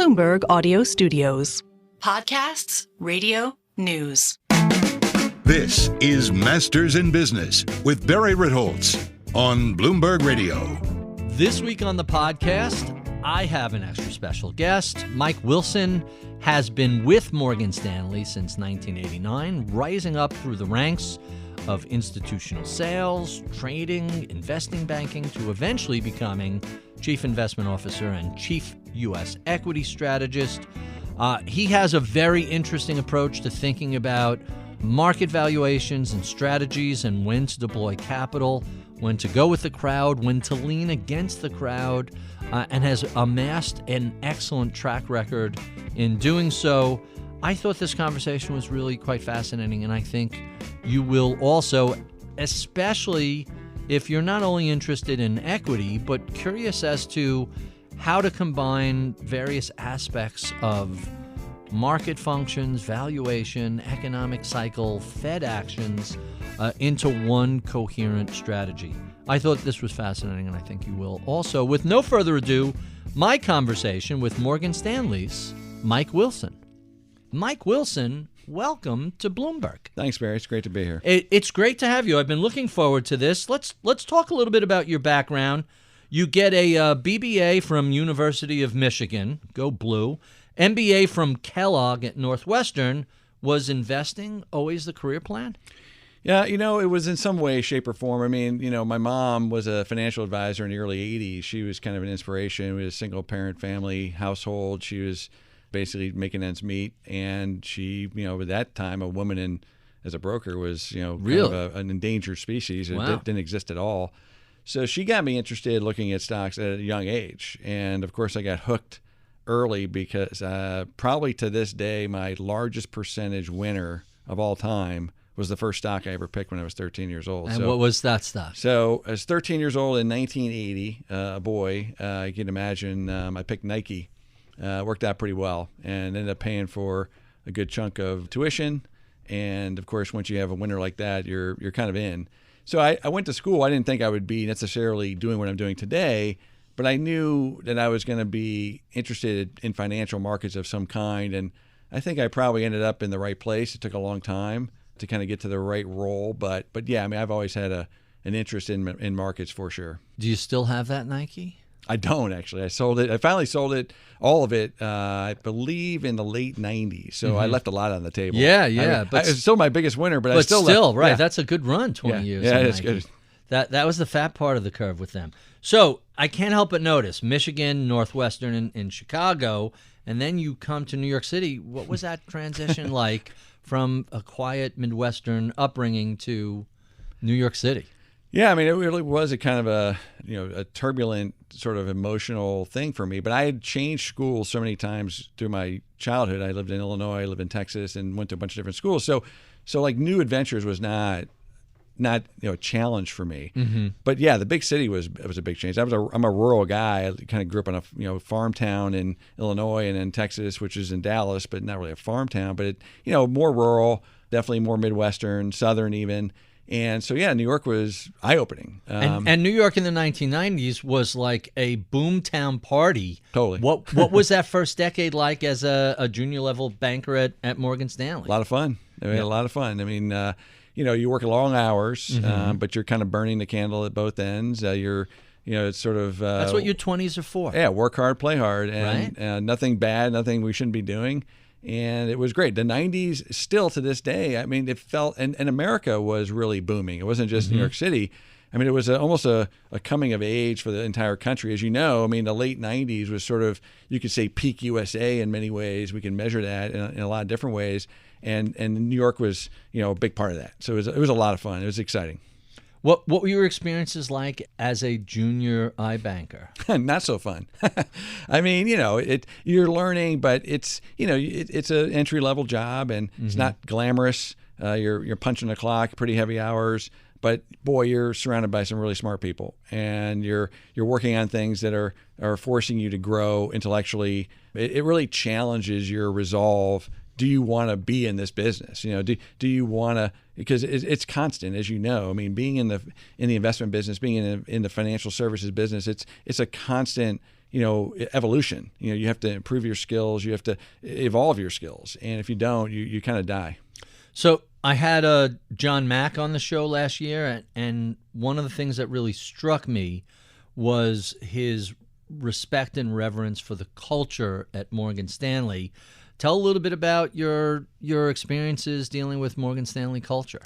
Bloomberg Audio Studios. Podcasts, radio, news. This is Masters in Business with Barry Ritholtz on Bloomberg Radio. This week on the podcast, I have an extra special guest. Mike Wilson has been with Morgan Stanley since 1989, rising up through the ranks of institutional sales, trading, investing banking, to eventually becoming Chief Investment Officer and Chief U.S. Equity Strategist. He has a very interesting approach to thinking about market valuations and strategies and when to deploy capital, when to go with the crowd, when to lean against the crowd, and has amassed an excellent track record in doing so. I thought this conversation was really quite fascinating, and I think you will also, especially if you're not only interested in equity, but curious as to how to combine various aspects of market functions, valuation, economic cycle, Fed actions into one coherent strategy. I thought this was fascinating, and I think you will also. With no further ado, my conversation with Morgan Stanley's Mike Wilson. Mike Wilson, welcome to Bloomberg. Thanks, Barry. It's great to be here. It's great to have you. I've been looking forward to this. Let's talk a little bit about your background. You get a BBA from University of Michigan, go Blue, MBA from Kellogg at Northwestern. Was investing always the career plan? Yeah, it was in some way, shape, or form. I mean, my mom was a financial advisor in the early 80s. She was kind of an inspiration. We had a single-parent family household. She was basically making ends meet, and she, at that time, a woman as a broker was, really? kind of an endangered species. It Wow. didn't exist at all. So she got me interested looking at stocks at a young age, and of course, I got hooked early because probably to this day, my largest percentage winner of all time was the first stock I ever picked when I was 13 years old. And what was that stock? So I was 13 years old in 1980, a boy. You can imagine I picked Nike. Worked out pretty well and ended up paying for a good chunk of tuition. And, of course, once you have a winner like that, you're kind of in. So I went to school. I didn't think I would be necessarily doing what I'm doing today, but I knew that I was going to be interested in financial markets of some kind. And I think I probably ended up in the right place. It took a long time to kind of get to the right role. But yeah, I mean, I've always had an interest in markets for sure. Do you still have that Nike? I don't, actually. I sold it. I finally sold it, all of it, I believe in the late 90s. So I left a lot on the table. Yeah. But it's still my biggest winner, but I still left. Right. Yeah. That's a good run, 20 years. Yeah, on it's Nike. good. That was the fat part of the curve with them. So I can't help but notice Michigan, Northwestern, and Chicago, and then you come to New York City. What was that transition like from a quiet Midwestern upbringing to New York City? Yeah, I mean, it really was a kind of a turbulent sort of emotional thing for me. But I had changed schools so many times through my childhood. I lived in Illinois, I lived in Texas, and went to a bunch of different schools. So like new adventures was not a challenge for me. Mm-hmm. But yeah, the big city was a big change. I'm a rural guy. I kind of grew up in a farm town in Illinois and in Texas, which is in Dallas, but not really a farm town. But more rural, definitely more Midwestern, Southern even. And so, yeah, New York was eye-opening. And New York in the 1990s was like a boomtown party. Totally. What was that first decade like as a junior-level banker at Morgan Stanley? A lot of fun. A lot of fun. I mean, you work long hours, but you're kind of burning the candle at both ends. It's sort of... That's what your 20s are for. Yeah, work hard, play hard, and right? Nothing bad, nothing we shouldn't be doing. And it was great. The 90s, still to this day, I mean, it felt, and America was really booming. It wasn't just New York City. I mean, it was almost a coming of age for the entire country. As you know, I mean, the late 90s was sort of, you could say, peak USA in many ways. We can measure that in a lot of different ways. And New York was, a big part of that. So it was a lot of fun. It was exciting. What were your experiences like as a junior iBanker? Not so fun. I mean, you're learning, but it's an entry level job, and it's not glamorous. You're punching the clock, pretty heavy hours, but boy, you're surrounded by some really smart people, and you're working on things that are forcing you to grow intellectually. It really challenges your resolve. Do you want to be in this business? Do you want to? Because it's constant, as you know. I mean, being in the investment business, being in the financial services business, it's a constant evolution. You have to improve your skills. You have to evolve your skills. And if you don't, you kind of die. So I had John Mack on the show last year, and one of the things that really struck me was his respect and reverence for the culture at Morgan Stanley. Tell a little bit about your experiences dealing with Morgan Stanley culture.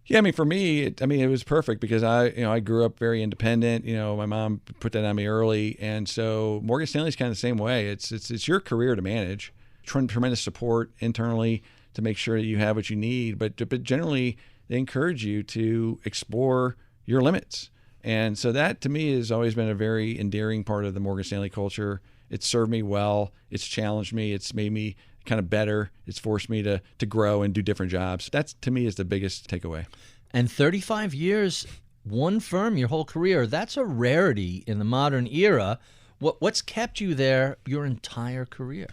Yeah, for me, it was perfect because I grew up very independent. My mom put that on me early, and so Morgan Stanley's kind of the same way. It's your career to manage. Tremendous support internally to make sure that you have what you need, but generally they encourage you to explore your limits. And so that to me has always been a very endearing part of the Morgan Stanley culture. It's served me well. It's challenged me. It's made me kind of better. It's forced me to grow and do different jobs. That to me is the biggest takeaway. And 35 years, one firm, your whole career, that's a rarity in the modern era. What's kept you there your entire career?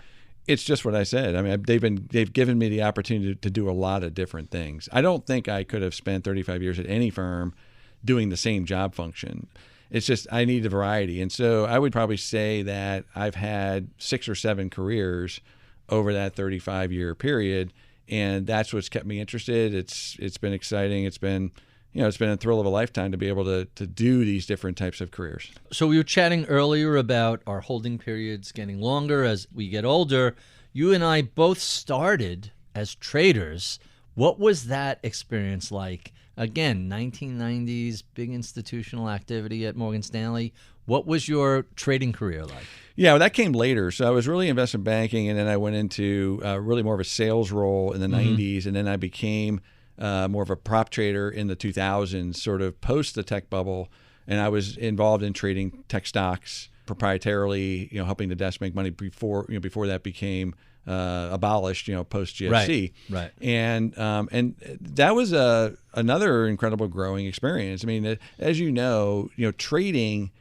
It's just what I said. They've given me the opportunity to do a lot of different things. I don't think I could have spent 35 years at any firm doing the same job function. It's just I need a variety. And so I would probably say that I've had 6 or 7 careers over that 35-year period, and that's what's kept me interested. It's been exciting. It's been a thrill of a lifetime to be able to do these different types of careers. So we were chatting earlier about our holding periods getting longer as we get older. You and I both started as traders. What was that experience like? Again, 1990s, big institutional activity at Morgan Stanley. What was your trading career like? Yeah, well, that came later. So I was really investment banking, and then I went into really more of a sales role in the 90s, and then I became more of a prop trader in the 2000s, sort of post the tech bubble. And I was involved in trading tech stocks proprietarily, helping the desk make money before that became abolished, post GFC. Right. And that was another incredible growing experience. As trading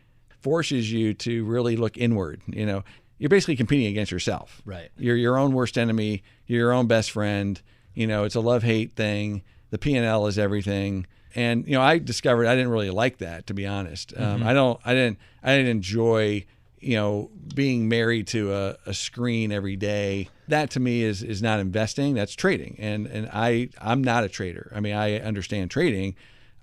forces you to really look inward. You're basically competing against yourself. Right. You're your own worst enemy. You're your own best friend. It's a love-hate thing. The P&L is everything. And I discovered I didn't really like that, to be honest. I didn't enjoy being married to a screen every day. That to me is not investing. That's trading. And I'm not a trader. I understand trading.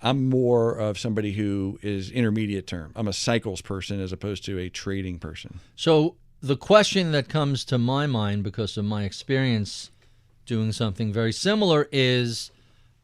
I'm more of somebody who is intermediate term. I'm a cycles person as opposed to a trading person. So the question that comes to my mind because of my experience doing something very similar is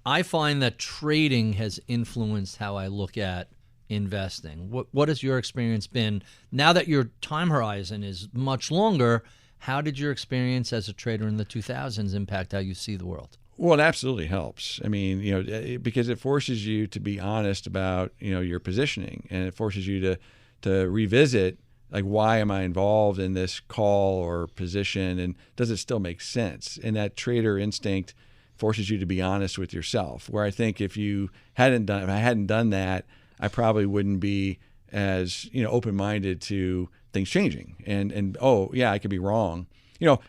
I find that trading has influenced how I look at investing. What has your experience been? Now that your time horizon is much longer, how did your experience as a trader in the 2000s impact how you see the world? Well, it absolutely helps. Because it forces you to be honest about, your positioning, and it forces you to revisit, like, why am I involved in this call or position, and does it still make sense? And that trader instinct forces you to be honest with yourself. Where I think if I hadn't done that, I probably wouldn't be as open-minded to things changing. And oh yeah, I could be wrong.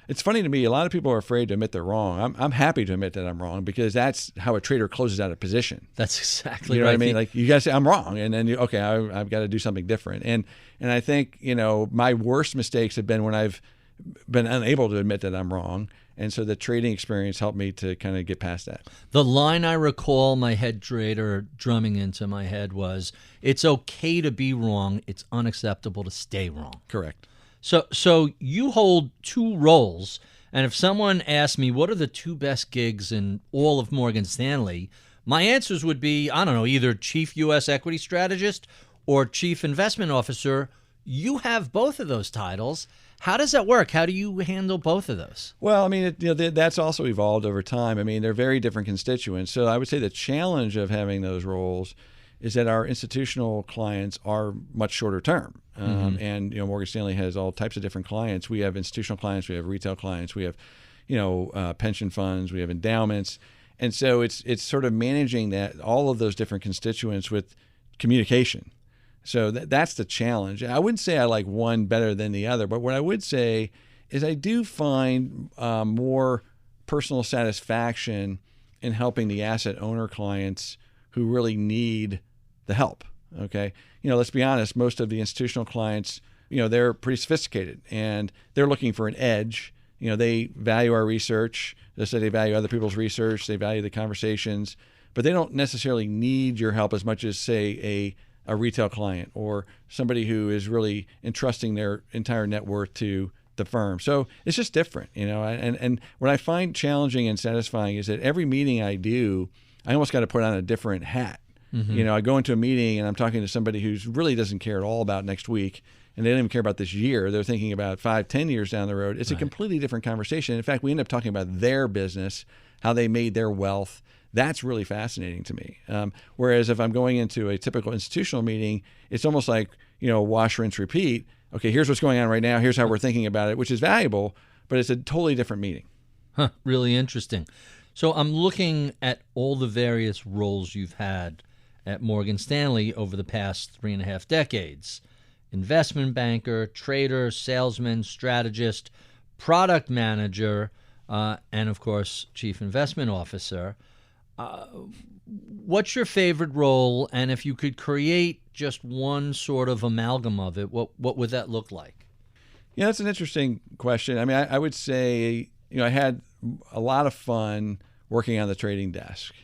It's funny to me. A lot of people are afraid to admit they're wrong. I'm happy to admit that I'm wrong because that's how a trader closes out a position. That's exactly right. What I mean? Like, you got to say I'm wrong, and then I've got to do something different. And I think my worst mistakes have been when I've been unable to admit that I'm wrong. And so the trading experience helped me to kind of get past that. The line I recall my head trader drumming into my head was, "It's okay to be wrong. It's unacceptable to stay wrong." Correct. So you hold 2 roles, and if someone asked me what are the 2 best gigs in all of Morgan Stanley, my answers would be, I don't know, either Chief U.S. Equity Strategist or Chief Investment Officer. You have both of those titles. How does that work? How do you handle both of those? Well, that's also evolved over time. They're very different constituents. So I would say the challenge of having those roles is that our institutional clients are much shorter term. And Morgan Stanley has all types of different clients. We have institutional clients, we have retail clients, we have pension funds, we have endowments. And so it's sort of managing all of those different constituents with communication. So that's the challenge. I wouldn't say I like one better than the other, but what I would say is I do find more personal satisfaction in helping the asset owner clients who really need the help. Okay, let's be honest. Most of the institutional clients they're pretty sophisticated and they're looking for an edge. They value our research. They say they value other people's research. They value the conversations, but they don't necessarily need your help as much as, say, a retail client or somebody who is really entrusting their entire net worth to the firm. So it's just different, and what I find challenging and satisfying is that every meeting I do, I almost got to put on a different hat. I go into a meeting and I'm talking to somebody who really doesn't care at all about next week, and they don't even care about this year. They're thinking about 5-10 years down the road. It's a completely different conversation. In fact, we end up talking about their business, how they made their wealth. That's really fascinating to me. Whereas if I'm going into a typical institutional meeting, it's almost like, wash, rinse, repeat. Okay, here's what's going on right now. Here's how we're thinking about it, which is valuable, but it's a totally different meeting. Really interesting. So I'm looking at all the various roles you've had at Morgan Stanley over the past 3.5 decades. Investment banker, trader, salesman, strategist, product manager, and of course, chief investment officer. What's your favorite role? And if you could create just one sort of amalgam of it, what would that look like? Yeah, that's an interesting question. I mean, I would say, I had a lot of fun working on the trading desk.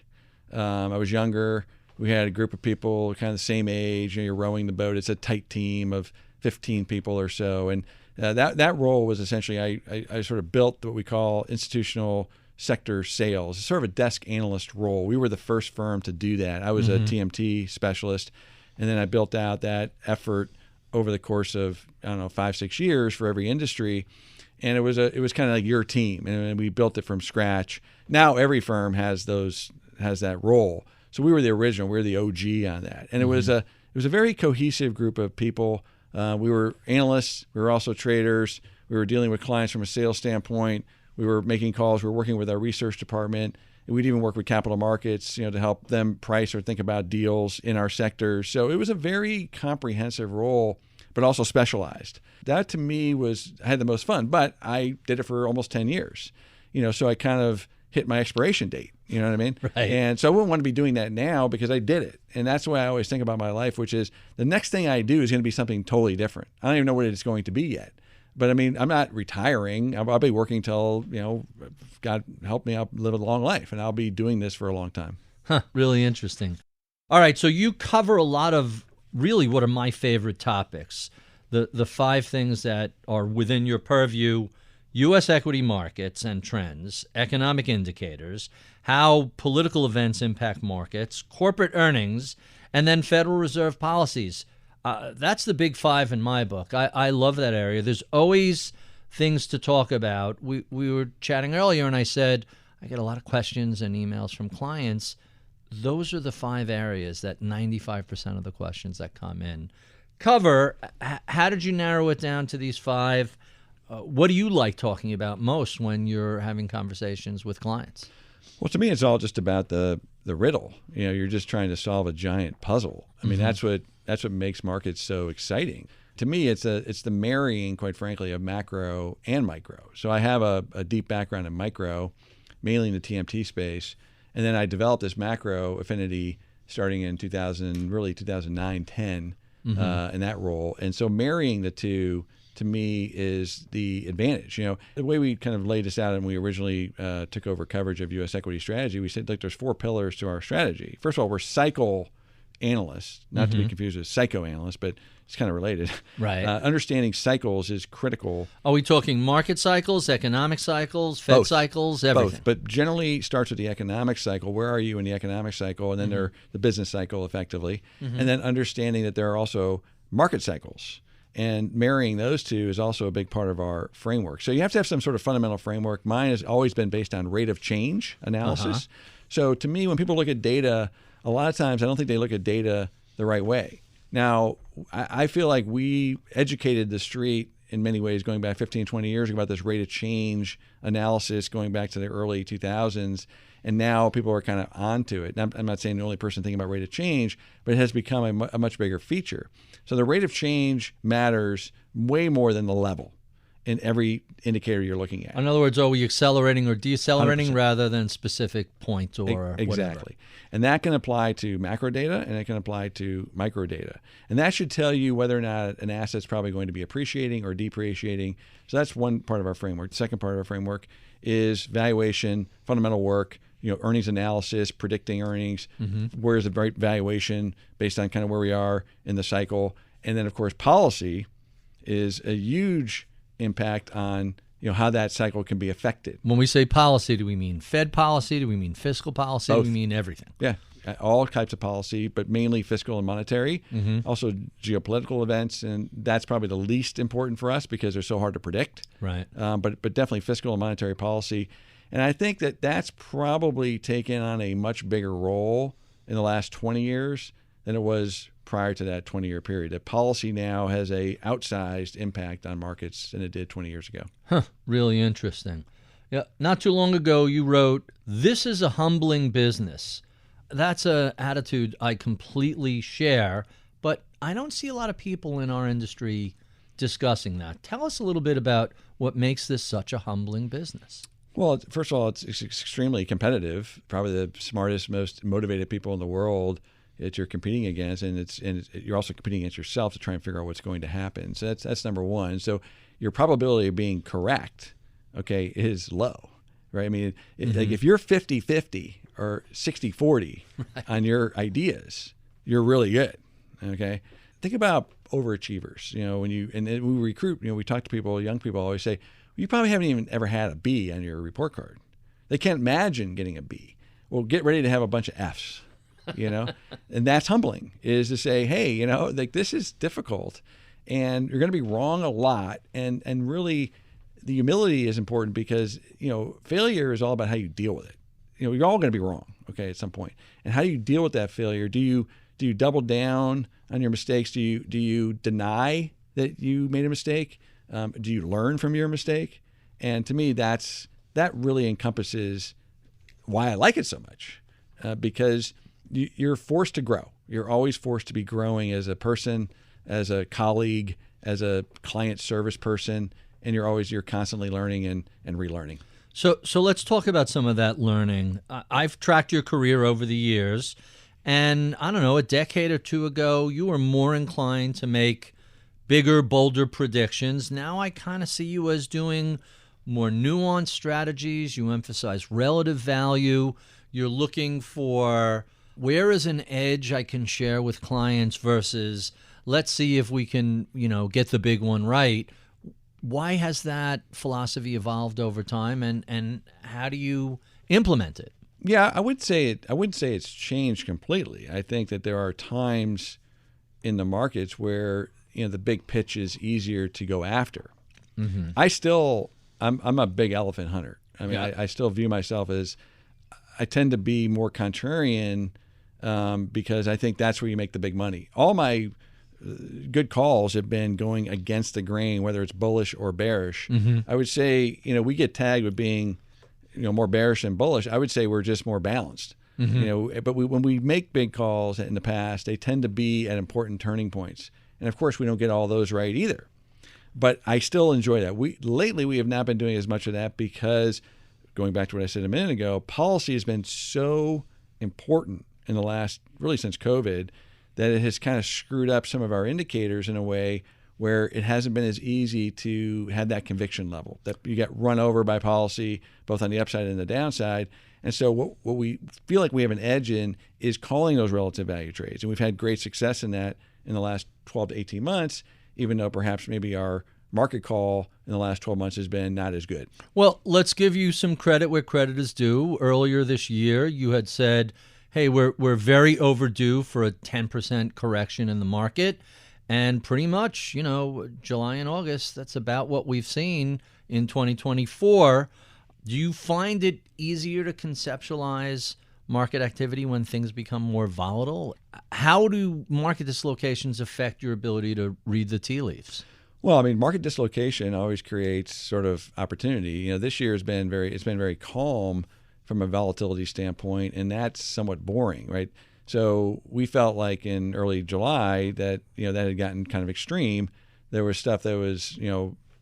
I was younger. We had a group of people kind of the same age. You're rowing the boat. It's a tight team of 15 people or so. And that role was essentially, I sort of built what we call institutional sector sales. It's sort of a desk analyst role. We were the first firm to do that. I was a TMT specialist. And then I built out that effort over the course of, 5-6 years for every industry. And it was kind of like your team. And we built it from scratch. Now every firm has that role. So we were the original. We were the OG on that, and it was a very cohesive group of people. We were analysts. We were also traders. We were dealing with clients from a sales standpoint. We were making calls. We were working with our research department. We'd even work with capital markets, to help them price or think about deals in our sectors. So it was a very comprehensive role, but also specialized. That to me I had the most fun. But I did it for almost 10 years. So I kind of hit my expiration date. You know what I mean? Right. And so I wouldn't want to be doing that now because I did it. And that's the way I always think about my life, which is the next thing I do is going to be something totally different. I don't even know what it's going to be yet. But I mean, I'm not retiring. I'll be working till, God help me, I'll live a long life. And I'll be doing this for a long time. Really interesting. All right. So you cover a lot of really what are my favorite topics. The 5 things that are within your purview: U.S. equity markets and trends, economic indicators, how political events impact markets, corporate earnings, and then Federal Reserve policies. That's the big 5 in my book. I love that area. There's always things to talk about. We were chatting earlier, and I said, I get a lot of questions and emails from clients. Those are the 5 areas that 95% of the questions that come in cover. How did you narrow it down to these 5? What do you like talking about most when you're having conversations with clients? Well, to me, it's all just about the riddle. You're just trying to solve a giant puzzle. I mean, that's what makes markets so exciting. To me, it's the marrying, quite frankly, of macro and micro. So I have a deep background in micro, mainly in the TMT space, and then I developed this macro affinity starting in 2009, 10, in that role. And so marrying the two, to me, is the advantage. The way we kind of laid this out, and we originally took over coverage of U.S. equity strategy, we said, look, there's 4 pillars to our strategy. First of all, we're cycle analysts, not to be confused with psychoanalysts, but it's kind of related. Right. Understanding cycles is critical. Are we talking market cycles, economic cycles, Fed cycles, everything? Both, but generally starts with the economic cycle. Where are you in the economic cycle? And then there the business cycle, effectively. And then understanding that there are also market cycles. And marrying those two is also a big part of our framework. So you have to have some sort of fundamental framework. Mine has always been based on rate of change analysis. So to me, when people look at data, a lot of times I don't think they look at data the right way. Now, I feel like we educated the street in many ways going back 15, 20 years about this rate of change analysis going back to the early 2000s. And now people are kind of onto it. Now, I'm not saying the only person thinking about rate of change, but it has become a much bigger feature. So the rate of change matters way more than the level. in every indicator you're looking at. In other words, are we accelerating or decelerating 100%. rather than specific point or Exactly. whatever? And that can apply to macro data and it can apply to micro data. And that should tell you whether or not an asset's probably going to be appreciating or depreciating. So that's one part of our framework. The second part of our framework is valuation, fundamental work, earnings analysis, predicting earnings, where's the right valuation based on kind of where we are in the cycle. And then, of course, policy is a huge impact on how that cycle can be affected. When we say policy, do we mean Fed policy? Do we mean fiscal policy? Both. Do we mean everything? Yeah, all types of policy, but mainly fiscal and monetary. Also geopolitical events, and that's probably the least important for us because they're so hard to predict. Right. But definitely fiscal and monetary policy. And I think that that's probably taken on a much bigger role in the last 20 years than it was prior to that 20-year period. That policy now has a outsized impact on markets than it did 20 years ago. Really interesting. Yeah, not too long ago you wrote, "This is a humbling business." That's an attitude I completely share, but I don't see a lot of people in our industry discussing that. Tell us a little bit about what makes this such a humbling business. Well, first of all, it's extremely competitive. Probably the smartest, most motivated people in the world that you're competing against, and you're also competing against yourself to try and figure out what's going to happen. So that's number one. So your probability of being correct, okay, is low, right? I mean, like if you're 50-50 or 60-40 on your ideas, you're really good, okay? Think about overachievers. When we recruit, we talk to people, young people always say, you probably haven't even ever had a B on your report card. They can't imagine getting a B. Well, get ready to have a bunch of Fs. And that's humbling, is to say, hey, like this is difficult and you're going to be wrong a lot. And really the humility is important because, failure is all about how you deal with it. You're all going to be wrong, okay, at some point. And how do you deal with that failure? Do you double down on your mistakes? Do you deny that you made a mistake? Do you learn from your mistake? And to me, that really encompasses why I like it so much, because you're forced to grow. You're always forced to be growing as a person, as a colleague, as a client service person, and you're constantly learning and relearning. So let's talk about some of that learning. I've tracked your career over the years, and I don't know, a decade or two ago, you were more inclined to make bigger, bolder predictions. Now I kind of see you as doing more nuanced strategies. You emphasize relative value. You're looking for where is an edge I can share with clients versus let's see if we can, get the big one right. Why has that philosophy evolved over time, and how do you implement it? Yeah, I wouldn't say it's changed completely. I think that there are times in the markets where the big pitch is easier to go after. I'm a big elephant hunter. I mean, yeah. I still view myself as I tend to be more contrarian because I think that's where you make the big money. All my good calls have been going against the grain, whether it's bullish or bearish. I would say, we get tagged with being, more bearish than bullish. I would say we're just more balanced. But when we make big calls in the past, they tend to be at important turning points. And of course, we don't get all those right either. But I still enjoy that. Lately, we have not been doing as much of that because, going back to what I said a minute ago, policy has been so important in the last, really since COVID, that it has kind of screwed up some of our indicators in a way where it hasn't been as easy to have that conviction level, that you get run over by policy, both on the upside and the downside. And so what we feel like we have an edge in is calling those relative value trades. And we've had great success in that in the last 12 to 18 months, even though perhaps maybe our market call in the last 12 months has been not as good. Well, let's give you some credit where credit is due. Earlier this year, you had said, hey, we're very overdue for a 10% correction in the market. And pretty much, July and August, that's about what we've seen in 2024. Do you find it easier to conceptualize market activity when things become more volatile? How do market dislocations affect your ability to read the tea leaves? Well, I mean, market dislocation always creates sort of opportunity. This year has been very calm from a volatility standpoint, and that's somewhat boring, right? So we felt like in early July that that had gotten kind of extreme. There was stuff that was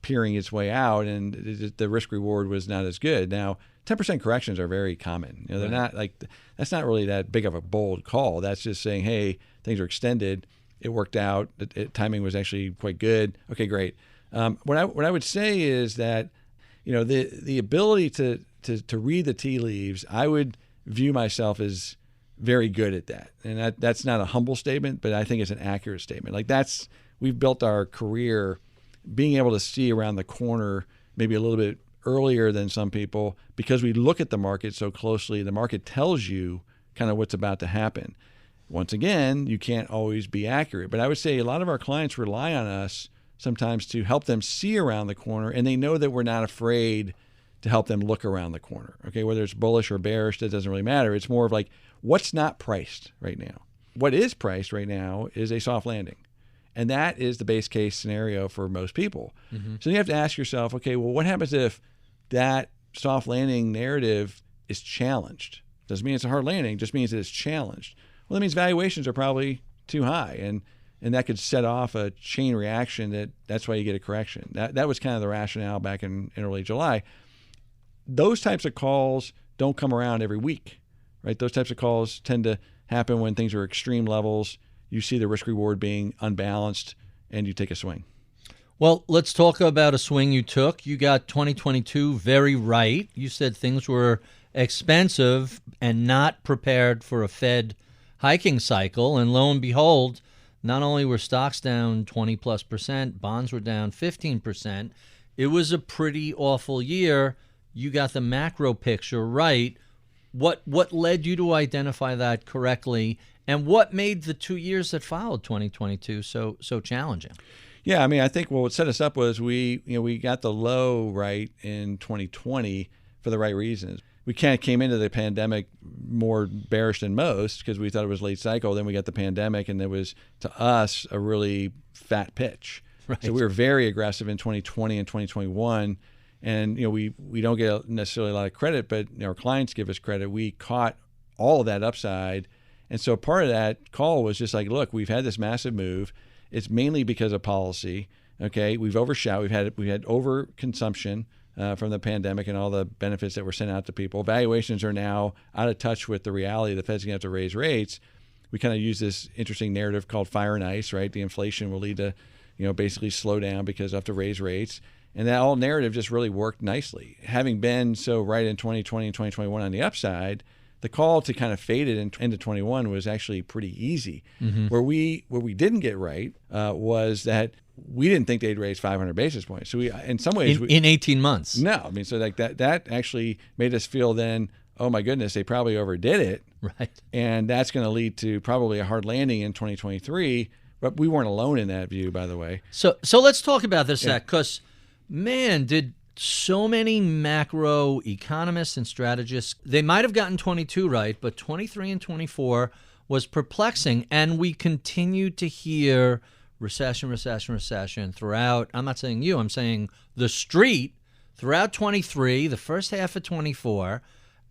peering its way out, and the risk reward was not as good. Now, 10% corrections are very common. They're not that's not really that big of a bold call. That's just saying, hey, things are extended. It worked out. Timing was actually quite good. Okay, great. What I would say is that, the ability to read the tea leaves, I would view myself as very good at that. And that's not a humble statement, but I think it's an accurate statement. We've built our career being able to see around the corner maybe a little bit earlier than some people because we look at the market so closely. The market tells you kind of what's about to happen. Once again, you can't always be accurate, but I would say a lot of our clients rely on us sometimes to help them see around the corner, and they know that we're not afraid to help them look around the corner. Okay, whether it's bullish or bearish, that doesn't really matter. It's more of like, what's not priced right now? What is priced right now is a soft landing. And that is the base case scenario for most people. Mm-hmm. So you have to ask yourself, okay, well, what happens if that soft landing narrative is challenged? Doesn't mean it's a hard landing, just means that it's challenged. Well, that means valuations are probably too high, and that could set off a chain reaction that's why you get a correction. That was kind of the rationale back in early July. Those types of calls don't come around every week, right? Those types of calls tend to happen when things are extreme levels. You see the risk reward being unbalanced, and you take a swing. Well, let's talk about a swing you took. You got 2022 very right. You said things were expensive and not prepared for a Fed hiking cycle. And lo and behold, not only were stocks down 20+%, bonds were down 15%. It was a pretty awful year. You got the macro picture right. What led you to identify that correctly? And what made the 2 years that followed 2022 so challenging? Yeah, I mean, I think what set us up was we got the low right in 2020 for the right reasons. We kind of came into the pandemic more bearish than most because we thought it was late cycle. Then we got the pandemic, and it was, to us, a really fat pitch. Right. So we were very aggressive in 2020 and 2021. And we don't get necessarily a lot of credit, but our clients give us credit. We caught all of that upside. And so part of that call was just like, look, we've had this massive move. It's mainly because of policy. Okay, we've overshot. We've had overconsumption from the pandemic and all the benefits that were sent out to people. Valuations are now out of touch with the reality. The Fed's going to have to raise rates. We kind of use this interesting narrative called fire and ice, right? The inflation will lead to, basically slow down because they have to raise rates. And that all narrative just really worked nicely. Having been so right in 2020 and 2021 on the upside, the call to kind of fade it into 21 was actually pretty easy. Mm-hmm. Where we didn't get right was that we didn't think they'd raise 500 basis points. So we, in some ways, in 18 months. No, I mean, so like that actually made us feel then, oh my goodness, they probably overdid it. Right. And that's going to lead to probably a hard landing in 2023. But we weren't alone in that view, by the way. So let's talk about this, because man, did so many macro economists and strategists, they might have gotten 22 right, but 23 and 24 was perplexing. And we continued to hear recession throughout. I'm not saying you, I'm saying the street throughout 23, the first half of 24.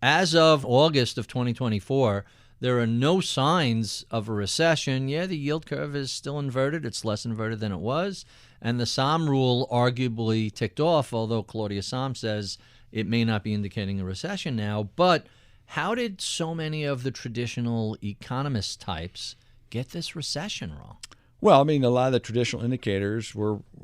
As of August of 2024, there are no signs of a recession. Yeah, the yield curve is still inverted. It's less inverted than it was. And the Sahm rule arguably ticked off, although Claudia Sahm says it may not be indicating a recession now. But how did so many of the traditional economist types get this recession wrong? Well, I mean, a lot of the traditional indicators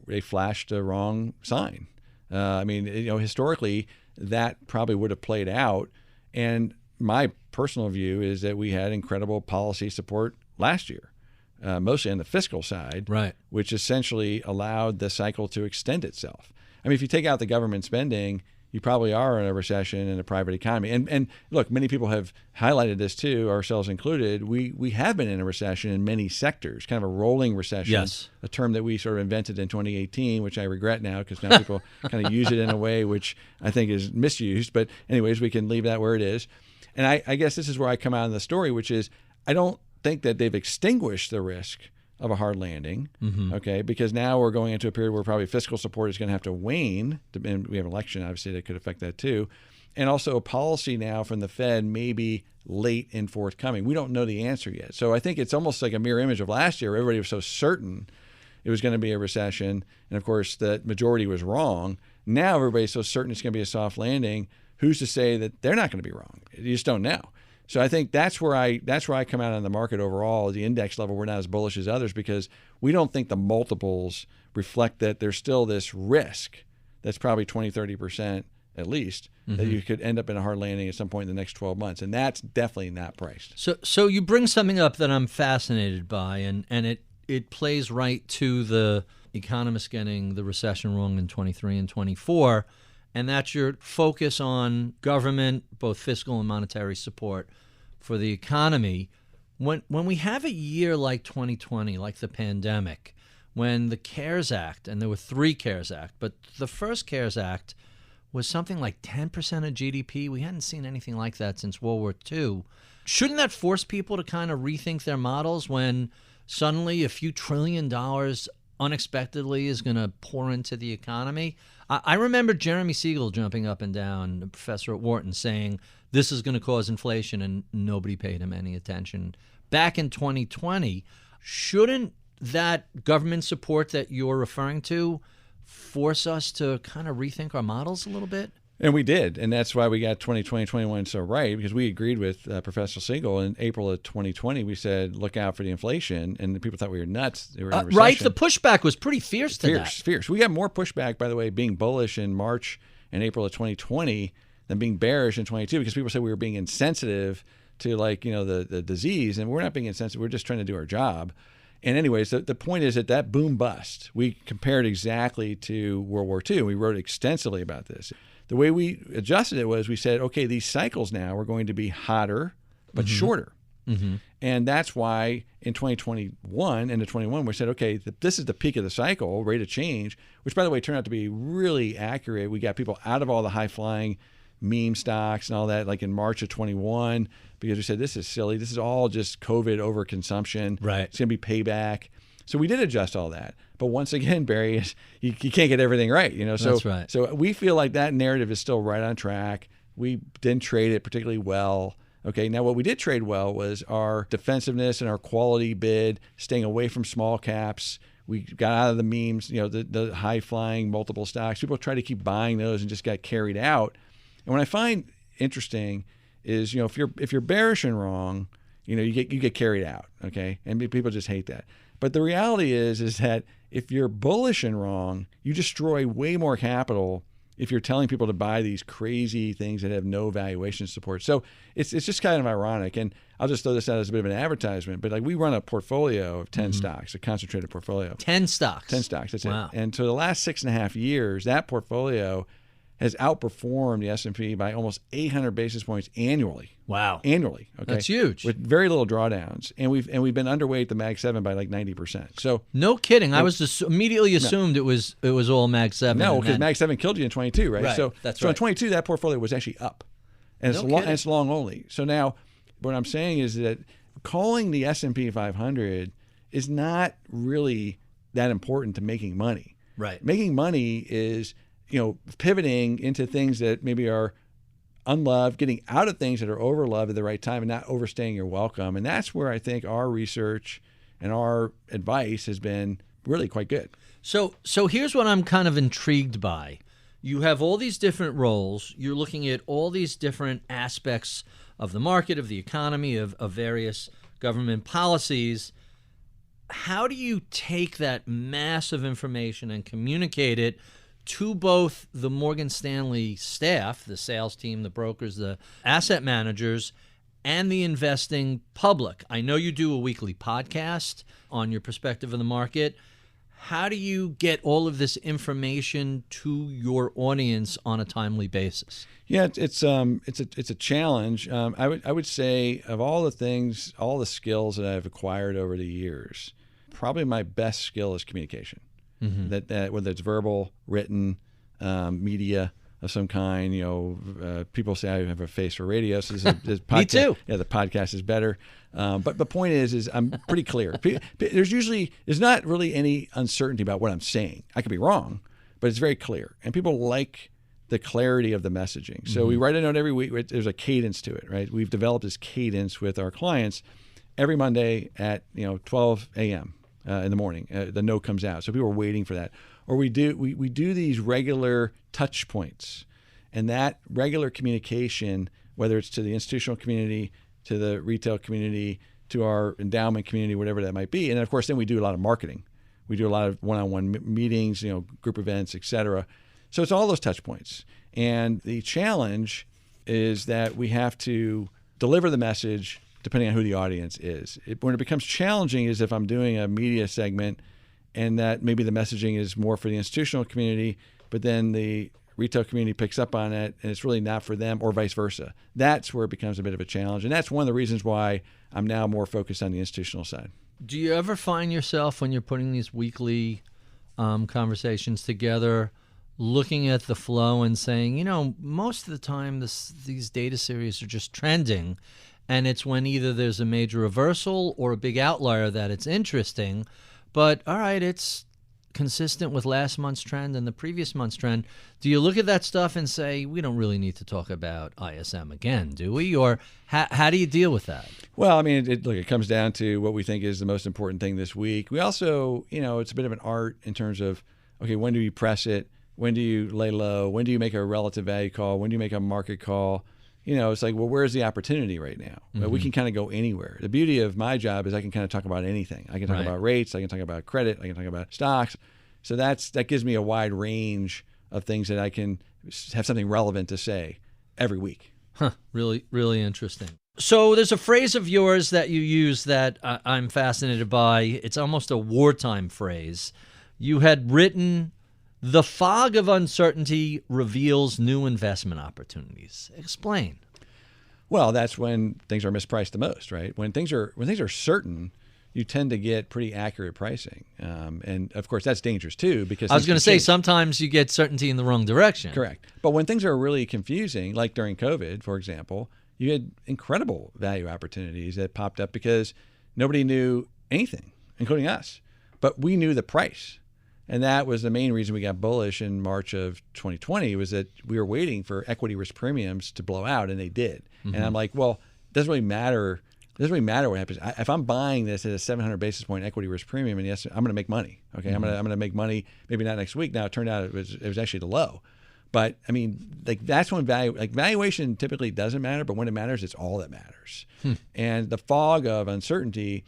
they flashed a wrong sign. Historically, that probably would have played out. And my personal view is that we had incredible policy support last year, mostly on the fiscal side, right, which essentially allowed the cycle to extend itself. I mean, if you take out the government spending, you probably are in a recession in a private economy. And look, many people have highlighted this too, ourselves included. We have been in a recession in many sectors, kind of a rolling recession, yes, a term that we sort of invented in 2018, which I regret now because now people kind of use it in a way which I think is misused. But anyways, we can leave that where it is. And I guess this is where I come out in the story, which is I don't think that they've extinguished the risk of a hard landing, okay? Because now we're going into a period where probably fiscal support is going to have to wane. And we have an election, obviously, that could affect that too. And also policy now from the Fed may be late in forthcoming. We don't know the answer yet. So I think it's almost like a mirror image of last year. Everybody was so certain it was going to be a recession. And of course, the majority was wrong. Now everybody's so certain it's going to be a soft landing. Who's to say that they're not going to be wrong? You just don't know. So I think that's where I come out on the market overall. The index level, we're not as bullish as others because we don't think the multiples reflect that there's still this risk that's probably 20, 30% at least, that you could end up in a hard landing at some point in the next 12 months. And that's definitely not priced. So you bring something up that I'm fascinated by, and it plays right to the economists getting the recession wrong in 23 and 24, and that's your focus on government, both fiscal and monetary support for the economy. When we have a year like 2020, like the pandemic, when the CARES Act, and there were 3 CARES Act, but the first CARES Act was something like 10% of GDP. We hadn't seen anything like that since World War II. Shouldn't that force people to kind of rethink their models when suddenly a few $1 trillion unexpectedly is going to pour into the economy? I remember Jeremy Siegel jumping up and down, a professor at Wharton, saying this is going to cause inflation, and nobody paid him any attention. Back in 2020, shouldn't that government support that you're referring to force us to kind of rethink our models a little bit? And we did, and that's why we got 2020, 21 so right, because we agreed with Professor Siegel in April of 2020. We said, look out for the inflation, and the people thought we were nuts. They were in a recession. Right, the pushback was pretty fierce to that. Fierce. We got more pushback, by the way, being bullish in March and April of 2020 than being bearish in 22, because people said we were being insensitive to the disease, and we're not being insensitive. We're just trying to do our job. And anyways, the point is that boom bust, we compared exactly to World War II. We wrote extensively about this. The way we adjusted it was we said, okay, these cycles now are going to be hotter but shorter. And that's why in 2021 and 21, we said, okay, this is the peak of the cycle, rate of change, which, by the way, turned out to be really accurate. We got people out of all the high-flying meme stocks and all that, like in March of 21, because we said, this is silly. This is all just COVID overconsumption. Right. It's going to be payback. So we did adjust all that. But once again, Barry, you can't get everything right. So, that's right. So we feel like that narrative is still right on track. We didn't trade it particularly well. Okay, now what we did trade well was our defensiveness and our quality bid, staying away from small caps. We got out of the memes, the high-flying multiple stocks. People try to keep buying those and just got carried out. And what I find interesting is, if you're bearish and wrong, you get carried out, okay? And people just hate that. But the reality is that if you're bullish and wrong, you destroy way more capital if you're telling people to buy these crazy things that have no valuation support. So it's just kind of ironic. And I'll just throw this out as a bit of an advertisement, but we run a portfolio of 10 stocks, a concentrated portfolio. 10 stocks? 10 stocks, that's wow. it. And so the last 6.5 years, that portfolio has outperformed the S&P by almost 800 basis points annually. Wow. Annually. Okay. That's huge. With very little drawdowns. And we've been underweight the Mag 7 by like 90%. So no kidding. I was just immediately assumed it was all Mag 7. No, because Mag 7 killed you in 22, right? Right. So that's so right. in 22 that portfolio was actually up. And it's long only. So now what I'm saying is that calling the S&P 500 is not really that important to making money. Right. Making money is pivoting into things that maybe are unloved, getting out of things that are overloved at the right time, and not overstaying your welcome. And that's where I think our research and our advice has been really quite good. So here's what I'm kind of intrigued by. You have all these different roles. You're looking at all these different aspects of the market, of the economy, of various government policies. How do you take that massive information and communicate it to both the Morgan Stanley staff, the sales team, the brokers, the asset managers, and the investing public? I know you do a weekly podcast on your perspective of the market. How do you get all of this information to your audience on a timely basis? Yeah, it's a challenge. I would say of all the things, all the skills that I've acquired over the years, probably my best skill is communication. That whether it's verbal, written, media of some kind. People say I have a face for radio, so this podcast, Me too. Yeah, the podcast is better. But the point is I'm pretty clear. There's not really any uncertainty about what I'm saying. I could be wrong, but it's very clear, and people like the clarity of the messaging. So we write a note every week. There's a cadence to it, right? We've developed this cadence with our clients every Monday at 12 a.m. in the morning. The note comes out, so people are waiting for that. Or we do these regular touch points, and that regular communication, whether it's to the institutional community, to the retail community, to our endowment community, whatever that might be. And of course, then we do a lot of marketing. We do a lot of one-on-one meetings, group events, et cetera. So it's all those touch points. And the challenge is that we have to deliver the message depending on who the audience is. When it becomes challenging is if I'm doing a media segment and that maybe the messaging is more for the institutional community, but then the retail community picks up on it and it's really not for them, or vice versa. That's where it becomes a bit of a challenge. And that's one of the reasons why I'm now more focused on the institutional side. Do you ever find yourself, when you're putting these weekly conversations together, looking at the flow and saying, most of the time these data series are just trending, and it's when either there's a major reversal or a big outlier that it's interesting, but all right, it's consistent with last month's trend and the previous month's trend. Do you look at that stuff and say, we don't really need to talk about ISM again, do we? Or how do you deal with that? Well, I mean, it comes down to what we think is the most important thing this week. We also, it's a bit of an art in terms of, okay, when do you press it? When do you lay low? When do you make a relative value call? When do you make a market call? It's like, well, where's the opportunity right now? Mm-hmm. We can kind of go anywhere. The beauty of my job is I can kind of talk about anything. I can talk about rates. I can talk about credit. I can talk about stocks. So that gives me a wide range of things that I can have something relevant to say every week. Really, really interesting. So there's a phrase of yours that you use that I'm fascinated by. It's almost a wartime phrase. You had written, "The fog of uncertainty reveals new investment opportunities." Explain. Well, that's when things are mispriced the most, right? When things are certain, you tend to get pretty accurate pricing. And of course, that's dangerous too, because I was going to say sometimes you get certainty in the wrong direction. Correct. But when things are really confusing, like during COVID, for example, you had incredible value opportunities that popped up because nobody knew anything, including us. But we knew the price. And that was the main reason we got bullish in March of 2020, was that we were waiting for equity risk premiums to blow out, and they did. Mm-hmm. And I'm like, well, it doesn't really matter. It doesn't really matter what happens. If I'm buying this at a 700 basis point equity risk premium, and yes, I'm going to make money. Okay, mm-hmm. I'm going to make money. Maybe not next week. Now it turned out it was actually the low, but I mean, like that's when valuation typically doesn't matter, but when it matters, it's all that matters. And the fog of uncertainty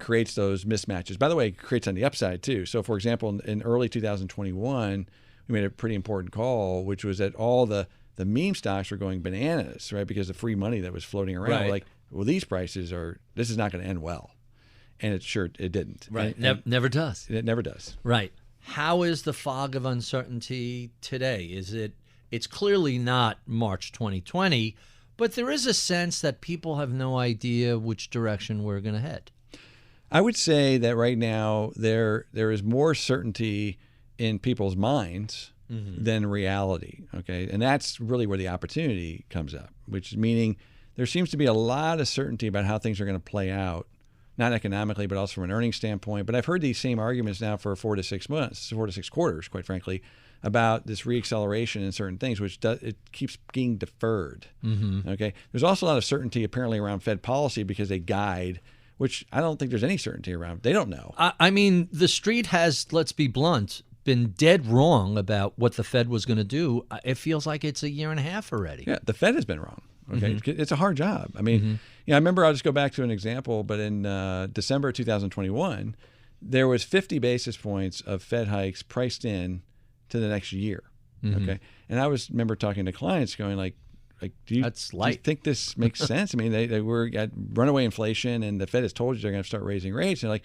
creates those mismatches. By the way, it creates on the upside too. So, for example, in early 2021, we made a pretty important call, which was that all the meme stocks were going bananas, right? Because of free money that was floating around. Right. We're like, well, these prices this is not going to end well. And it didn't. Right. Never does. It never does. Right. How is the fog of uncertainty today? It's clearly not March 2020, but there is a sense that people have no idea which direction we're going to head. I would say that right now there is more certainty in people's minds than reality, okay? And that's really where the opportunity comes up, which is meaning there seems to be a lot of certainty about how things are going to play out, not economically, but also from an earnings standpoint. But I've heard these same arguments now for 4 to 6 months, 4 to 6 quarters, quite frankly, about this reacceleration in certain things, which it keeps being deferred, okay? There's also a lot of certainty apparently around Fed policy because they guide, which I don't think there's any certainty around. They don't know. I mean, the street has, let's be blunt, been dead wrong about what the Fed was going to do. It feels like it's a year and a half already. Yeah, the Fed has been wrong. Okay, it's a hard job. I mean, I remember, I'll just go back to an example, but in December 2021, there was 50 basis points of Fed hikes priced in to the next year. Okay, and I remember talking to clients going like, do you think this makes sense? I mean, they were at runaway inflation, and the Fed has told you they're going to start raising rates. And like,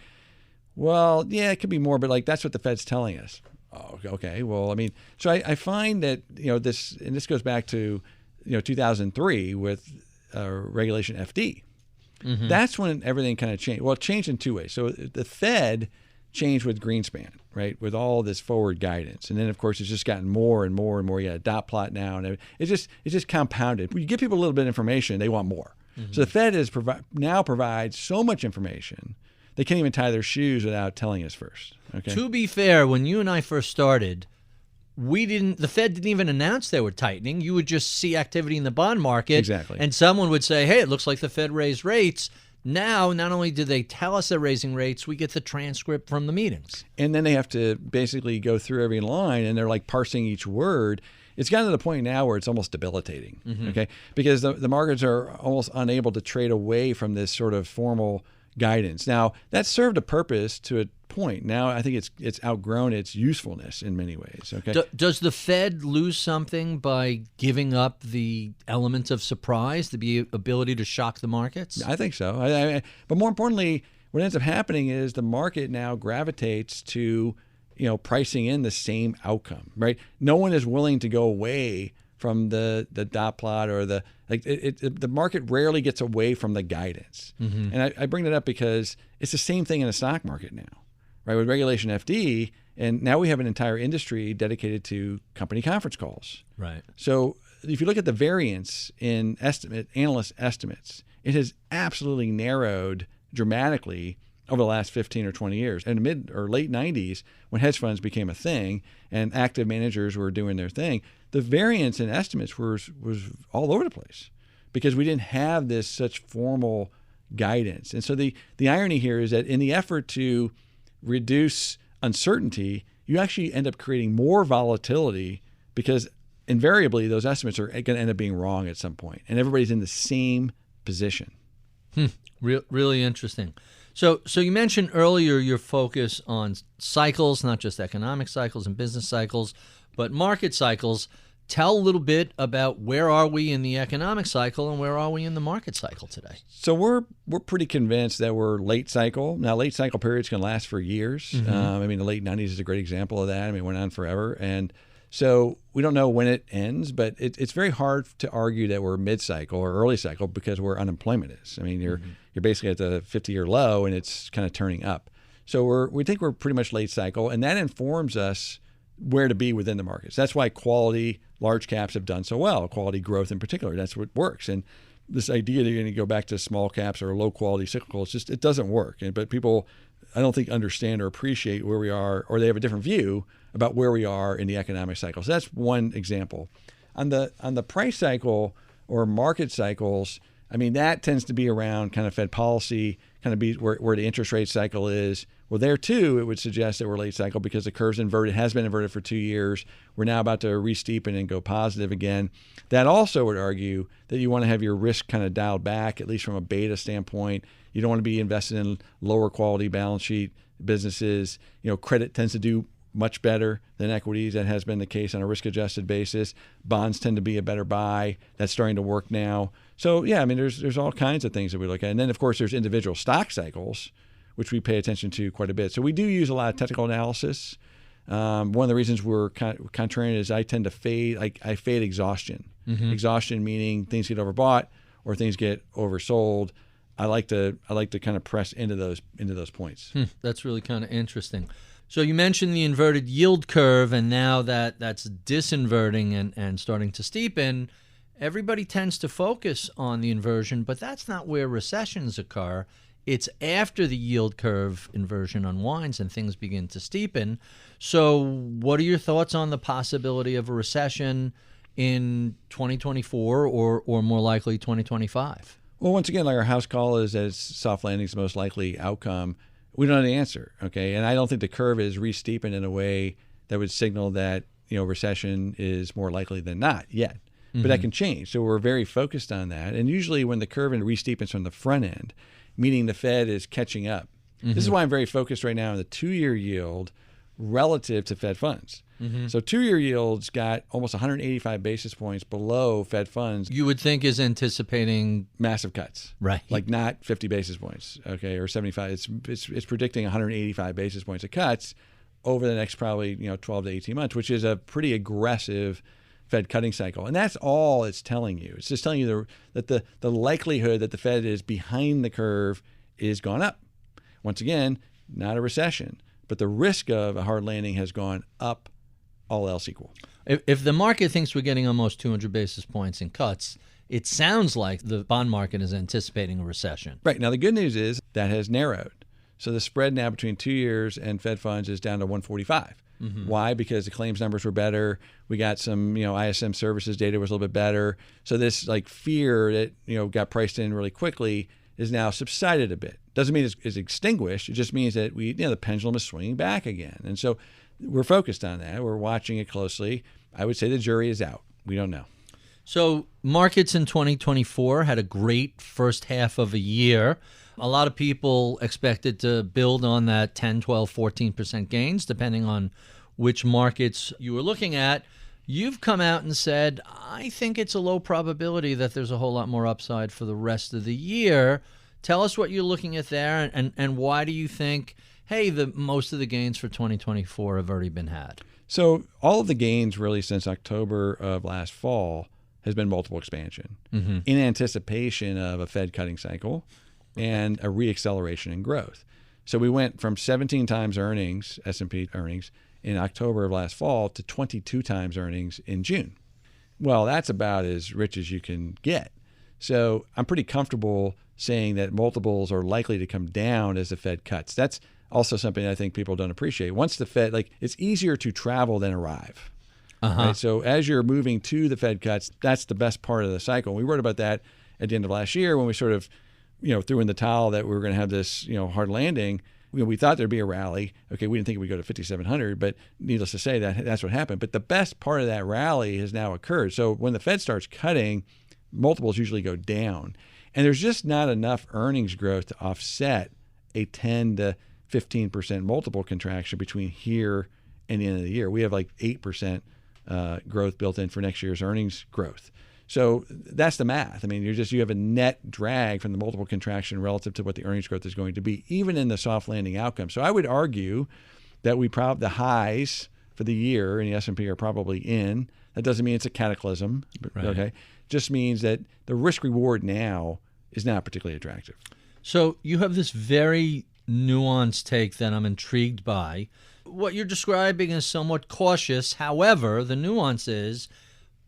well, yeah, it could be more, but like that's what the Fed's telling us. Oh, okay. Well, I mean, so I find that this goes back to 2003 with regulation FD. That's when everything kind of changed. Well, it changed in two ways. So the Fed changed with Greenspan, right, with all this forward guidance, and then of course it's just gotten more and more and more. You got a dot plot now, and it's just compounded. When you give people a little bit of information, they want more. So the Fed now provides so much information they can't even tie their shoes without telling us first. Okay. To be fair, when you and I first started, the Fed didn't even announce they were tightening. You would just see activity in the bond market. Exactly. And someone would say, hey, it looks like the Fed raised rates. Now, not only do they tell us they're raising rates, we get the transcript from the meetings. And then they have to basically go through every line, and they're like parsing each word. It's gotten to the point now where it's almost debilitating, okay? Because the markets are almost unable to trade away from this sort of formal guidance. Now, that served a purpose to a point. Now, I think it's outgrown its usefulness in many ways, okay? Does the Fed lose something by giving up the element of surprise, the ability to shock the markets? I think so. But more importantly, what ends up happening is the market now gravitates to pricing in the same outcome, right? No one is willing to go away from the dot plot or the market rarely gets away from the guidance. And I bring that up because it's the same thing in the stock market now, right? With Regulation FD, and now we have an entire industry dedicated to company conference calls. Right. So if you look at the variance in analyst estimates, it has absolutely narrowed dramatically over the last 15 or 20 years. In the mid or late 90s, when hedge funds became a thing and active managers were doing their thing, the variance in estimates was all over the place because we didn't have this such formal guidance. And so the irony here is that in the effort to reduce uncertainty, you actually end up creating more volatility because invariably those estimates are going to end up being wrong at some point, and everybody's in the same position. Really interesting. So you mentioned earlier your focus on cycles, not just economic cycles and business cycles, but market cycles. Tell a little bit about where are we in the economic cycle and where are we in the market cycle today? So we're pretty convinced that we're late cycle. Now, late cycle periods can last for years. The late 90s is a great example of that. It went on forever. And so we don't know when it ends, but it's very hard to argue that we're mid-cycle or early cycle because where unemployment is. You're basically at the 50-year low and it's kind of turning up. So we think we're pretty much late cycle, and that informs us where to be within the markets. That's why quality large caps have done so well, quality growth in particular. That's what works. And this idea that you're going to go back to small caps or low quality cyclical, it doesn't work. But people, I don't think, understand or appreciate where we are, or they have a different view about where we are in the economic cycle. So that's one example. On the price cycle or market cycles, that tends to be around kind of Fed policy, kind of be where the interest rate cycle is. Well, there too, it would suggest that we're late cycle because the curve's inverted, has been inverted for 2 years. We're now about to re-steepen and go positive again. That also would argue that you want to have your risk kind of dialed back, at least from a beta standpoint. You don't want to be invested in lower quality balance sheet businesses. Credit tends to do much better than equities. That has been the case on a risk-adjusted basis. Bonds tend to be a better buy. That's starting to work now. So yeah, there's all kinds of things that we look at. And then of course there's individual stock cycles, which we pay attention to quite a bit. So we do use a lot of technical analysis. One of the reasons we're contrarian is I tend to fade. I fade exhaustion. Exhaustion meaning things get overbought or things get oversold. I like to kind of press into those points. That's really kind of interesting. So you mentioned the inverted yield curve, and now that's disinverting and starting to steepen. Everybody tends to focus on the inversion, but that's not where recessions occur. It's after the yield curve inversion unwinds and things begin to steepen. So what are your thoughts on the possibility of a recession in 2024 or more likely 2025? Well, once again, like our house call is that soft landing is the most likely outcome. We don't know the answer, okay? And I don't think the curve is re-steepened in a way that would signal that recession is more likely than not yet. But that can change. So we're very focused on that. And usually when the curve re-steepens from the front end, meaning the Fed is catching up. This is why I'm very focused right now on the 2-year yield relative to Fed funds. So 2-year yields got almost 185 basis points below Fed funds. You would think is anticipating massive cuts, right? Like not 50 basis points, okay, or 75. It's predicting 185 basis points of cuts over the next probably 12 to 18 months, which is a pretty aggressive Fed cutting cycle. And that's all it's telling you. It's just telling you that the likelihood that the Fed is behind the curve is gone up. Once again, not a recession, but the risk of a hard landing has gone up, all else equal. If the market thinks we're getting almost 200 basis points in cuts, it sounds like the bond market is anticipating a recession. Right. Now, the good news is that has narrowed. So the spread now between 2 years and Fed funds is down to 145. Why? Because the claims numbers were better. We got some, ISM services data was a little bit better. So this fear that, got priced in really quickly is now subsided a bit. Doesn't mean it's extinguished. It just means that the pendulum is swinging back again. And so we're focused on that. We're watching it closely. I would say the jury is out. We don't know. So markets in 2024 had a great first half of a year. A lot of people expected to build on that 10, 12, 14% gains, depending on which markets you were looking at. You've come out and said, I think it's a low probability that there's a whole lot more upside for the rest of the year. Tell us what you're looking at there, and why do you think, hey, most of the gains for 2024 have already been had? So all of the gains really since October of last fall has been multiple expansion in anticipation of a Fed cutting cycle and a reacceleration in growth. So we went from 17 times earnings, S&P earnings, in October of last fall to 22 times earnings in June. Well, that's about as rich as you can get. So I'm pretty comfortable saying that multiples are likely to come down as the Fed cuts. That's also something I think people don't appreciate. Once the Fed, it's easier to travel than arrive. Right? So as you're moving to the Fed cuts, that's the best part of the cycle. We wrote about that at the end of last year when we sort of, threw in the towel that we were going to have this, hard landing. We thought there'd be a rally. Okay, we didn't think we'd go to 5,700, but needless to say, that's what happened. But the best part of that rally has now occurred. So when the Fed starts cutting, multiples usually go down. And there's just not enough earnings growth to offset a 10 to 15% multiple contraction between here and the end of the year. We have 8% growth built in for next year's earnings growth. So that's the math. I mean, you have a net drag from the multiple contraction relative to what the earnings growth is going to be, even in the soft landing outcome. So I would argue that the highs for the year in the S&P are probably in. That doesn't mean it's a cataclysm. Right. Okay, just means that the risk reward now is not particularly attractive. So you have this very nuanced take that I'm intrigued by. What you're describing is somewhat cautious. However, the nuance is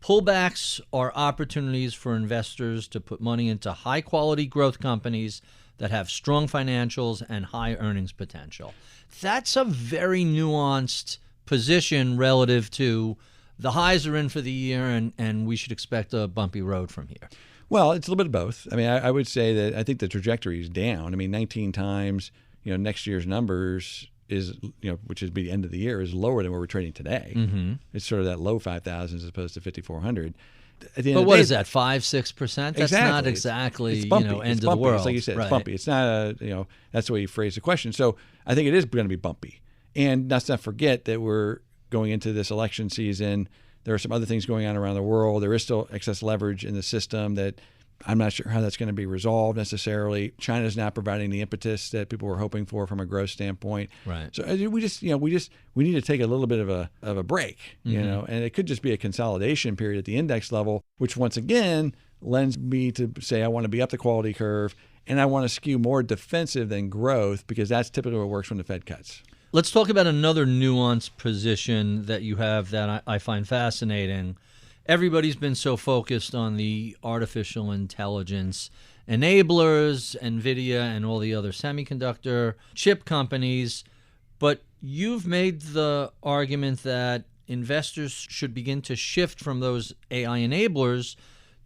pullbacks are opportunities for investors to put money into high-quality growth companies that have strong financials and high earnings potential. That's a very nuanced position relative to the highs are in for the year and we should expect a bumpy road from here. Well, it's a little bit of both. I mean, I would say that I think the trajectory is down. I mean, 19 times, next year's numbers is, which would be the end of the year, is lower than where we're trading today. Mm-hmm. It's sort of that low 5,000s as opposed to 5,400. But what is that, 5-6%? That's not exactly, it's bumpy. End it's of the bumpy. world. It's like you said, Right. It's bumpy. It's not that's the way you phrase the question. So I think it is going to be bumpy. And let's not forget that we're going into this election season. There are some other things going on around the world. There is still excess leverage in the system that I'm not sure how that's going to be resolved necessarily. China's not providing the impetus that people were hoping for from a growth standpoint. Right. So we need to take a little bit of a break, and it could just be a consolidation period at the index level, which once again lends me to say I want to be up the quality curve and I want to skew more defensive than growth because that's typically what works when the Fed cuts. Let's talk about another nuanced position that you have that I find fascinating. Everybody's been so focused on the artificial intelligence enablers, NVIDIA, and all the other semiconductor chip companies. But you've made the argument that investors should begin to shift from those AI enablers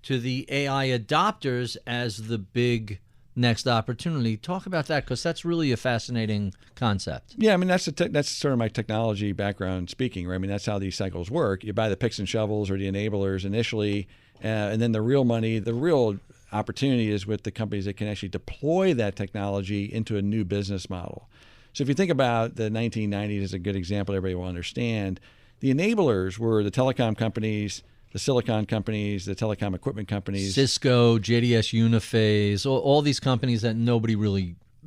to the AI adopters as the big next opportunity. Talk about that, because that's really a fascinating concept. Yeah, I mean, that's sort of my technology background speaking, right? I mean, that's how these cycles work. You buy the picks and shovels or the enablers initially, and then the real money, the real opportunity is with the companies that can actually deploy that technology into a new business model. So if you think about the 1990s as a good example, everybody will understand, the enablers were the telecom companies, the silicon companies, the telecom equipment companies. Cisco, JDS Uniphase, all these companies that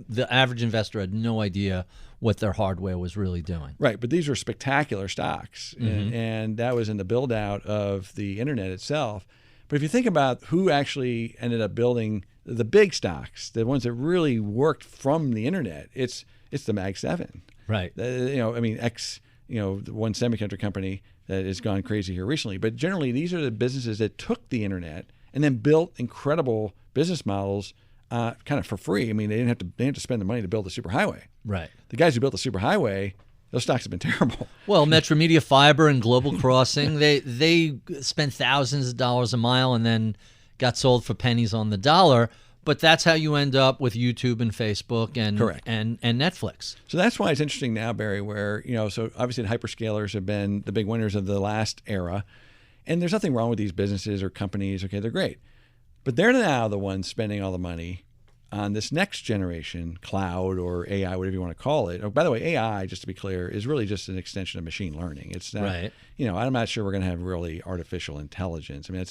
the average investor had no idea what their hardware was really doing. Right, but these were spectacular stocks, and that was in the build-out of the internet itself. But if you think about who actually ended up building the big stocks, the ones that really worked from the internet, it's the Mag 7. Right. The one semiconductor company that has gone crazy here recently. But generally, these are the businesses that took the internet and then built incredible business models kind of for free. I mean, they didn't have to spend the money to build the superhighway. Right. The guys who built the superhighway, those stocks have been terrible. Well, Metro Media Fiber and Global Crossing, they spent thousands of dollars a mile and then got sold for pennies on the dollar. But that's how you end up with YouTube and Facebook and Correct. and Netflix. So that's why it's interesting now, Barry, where, so obviously the hyperscalers have been the big winners of the last era. And there's nothing wrong with these businesses or companies. Okay, they're great. But they're now the ones spending all the money on this next generation cloud or AI, whatever you want to call it. Oh, by the way, AI, just to be clear, is really just an extension of machine learning. It's not, right. I'm not sure we're going to have really artificial intelligence. I mean,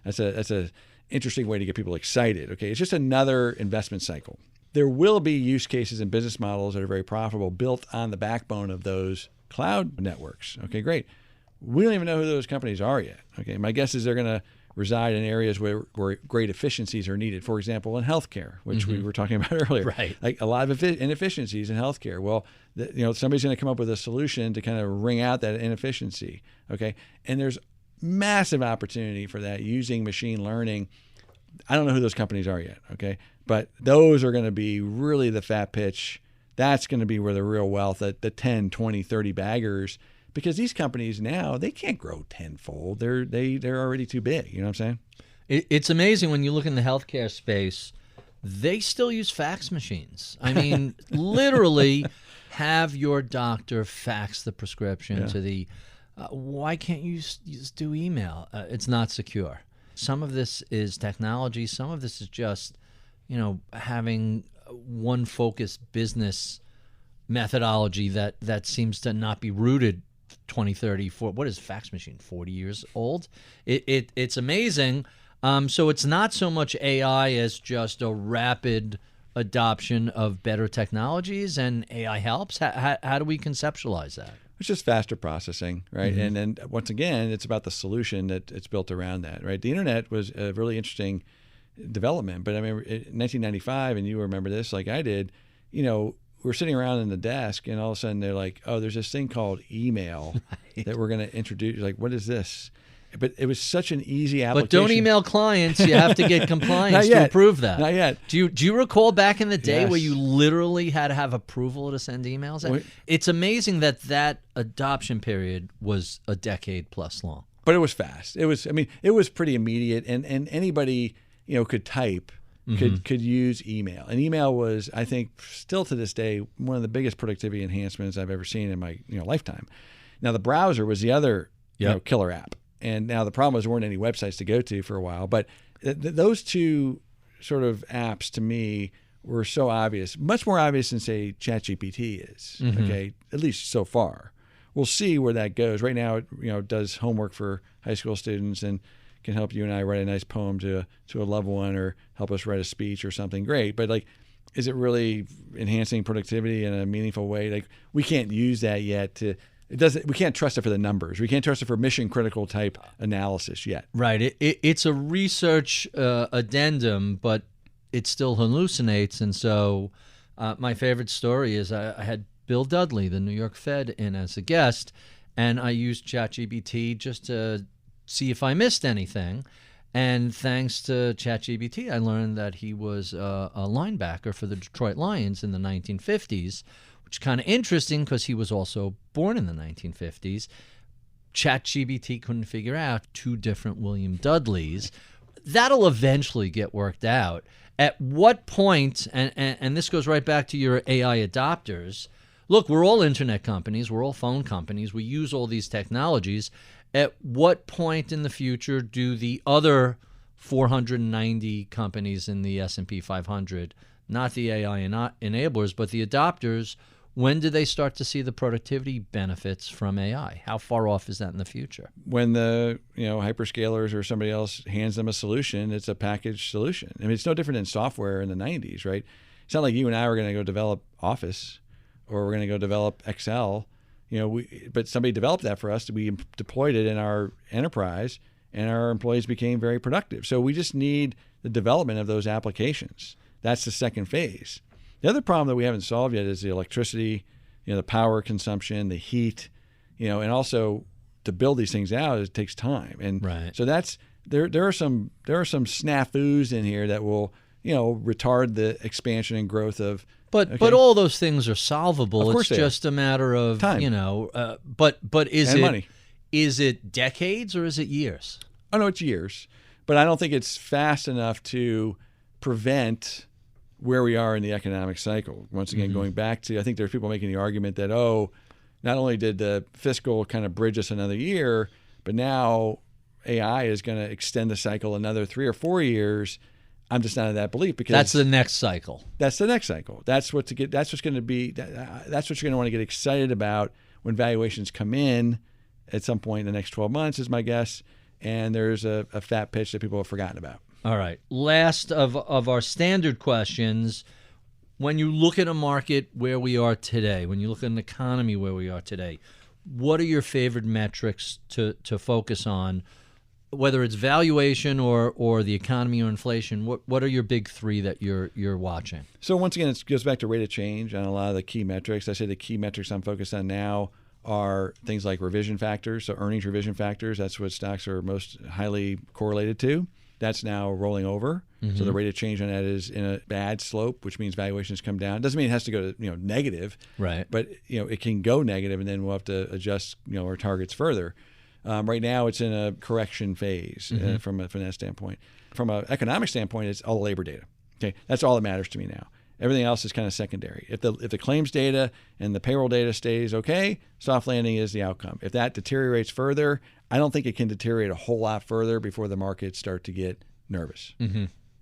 that's a interesting way to get people excited. Okay, it's just another investment cycle. There will be use cases and business models that are very profitable built on the backbone of those cloud networks. Okay, great. We don't even know who those companies are yet. Okay, my guess is they're going to reside in areas where great efficiencies are needed. For example, in healthcare, which we were talking about earlier. Right. Like a lot of inefficiencies in healthcare. Well, somebody's going to come up with a solution to kind of wring out that inefficiency. Okay, and there's massive opportunity for that using machine learning. I don't know who those companies are yet, okay? But those are going to be really the fat pitch. That's going to be where the real wealth, the 10, 20, 30 baggers, because these companies now, they can't grow tenfold. They're already too big. You know what I'm saying? It's amazing when you look in the healthcare space, they still use fax machines. I mean, literally have your doctor fax the prescription to the, why can't you just do email? It's not secure. Some of this is technology. Some of this is just, having one focused business methodology that seems to not be rooted 20, 30, 40. What is a fax machine? 40 years old? It's amazing. So it's not so much AI as just a rapid adoption of better technologies, and AI helps. How do we conceptualize that? It's just faster processing, right? Mm-hmm. And then once again, it's about the solution that it's built around that, right? The internet was a really interesting development, but I remember in 1995, and you remember this like I did, we're sitting around in the desk, and all of a sudden they're like, oh, there's this thing called email that we're going to introduce. Like, what is this? But it was such an easy application. But don't email clients. You have to get compliance to approve that. Not yet. Do you recall back in the day Yes. where you literally had to have approval to send emails? It's amazing that adoption period was a decade plus long. But it was fast. It was pretty immediate, and anybody could type. Could use email. And email was, I think, still to this day, one of the biggest productivity enhancements I've ever seen in my lifetime. Now, the browser was the other killer app. And now the problem was there weren't any websites to go to for a while. But those two sort of apps to me were so obvious, much more obvious than, say, ChatGPT is, okay, at least so far. We'll see where that goes. Right now, it does homework for high school students and can help you and I write a nice poem to a loved one or help us write a speech or something great. But is it really enhancing productivity in a meaningful way? Like, we can't use that yet we can't trust it for the numbers. We can't trust it for mission critical type analysis yet. Right. It's a research addendum, but it still hallucinates. And so my favorite story is I had Bill Dudley, the New York Fed, in as a guest, and I used ChatGPT just to see if I missed anything. And thanks to ChatGPT, I learned that he was a linebacker for the Detroit Lions in the 1950s, which is kind of interesting because he was also born in the 1950s. ChatGPT couldn't figure out two different William Dudleys. That'll eventually get worked out. At what point, and this goes right back to your AI adopters, look, we're all internet companies, we're all phone companies, we use all these technologies. At what point in the future do the other 490 companies in the S&P 500, not the AI enablers, but the adopters, when do they start to see the productivity benefits from AI? How far off is that in the future? When the hyperscalers or somebody else hands them a solution, it's a packaged solution. I mean, it's no different than software in the 90s, right? It's not like you and I were going to go develop Office or we're going to go develop Excel. But somebody developed that for us. We deployed it in our enterprise, and our employees became very productive. So we just need the development of those applications. That's the second phase. The other problem that we haven't solved yet is the electricity, the power consumption, the heat, and also to build these things out, it takes time. And right. So that's there are some snafus in here that will retard the expansion and growth of. But all those things are solvable. Of course it's just a matter of time. But is and it money. Is it decades or is it years? Oh no, it's years. But I don't think it's fast enough to prevent where we are in the economic cycle. Once again, going back to, I think there's people making the argument that, not only did the fiscal kind of bridge us another year, but now AI is going to extend the cycle another 3 or 4 years. I'm just not of that belief, because That's the next cycle. That's the next cycle. That's what's going to be. That's what you're going to want to get excited about when valuations come in at some point in the next 12 months, is my guess. And there's a fat pitch that people have forgotten about. All right. Last of our standard questions. When you look at a market where we are today, when you look at an economy where we are today, what are your favorite metrics to focus on, whether it's valuation or the economy or inflation? What are your big three that you're watching? So once again, it goes back to rate of change on a lot of the key metrics. I say the key metrics I'm focused on now are things like revision factors, so earnings revision factors. That's what stocks are most highly correlated to. That's now rolling over. So the rate of change on that is in a bad slope, which means valuations come down. Doesn't mean it has to go to negative, Right. But it can go negative, and then we'll have to adjust our targets further. Right now, it's in a correction phase from that standpoint. From an economic standpoint, it's all the labor data. Okay, that's all that matters to me now. Everything else is kind of secondary. If the claims data and the payroll data stays okay, soft landing is the outcome. If that deteriorates further, I don't think it can deteriorate a whole lot further before the markets start to get nervous.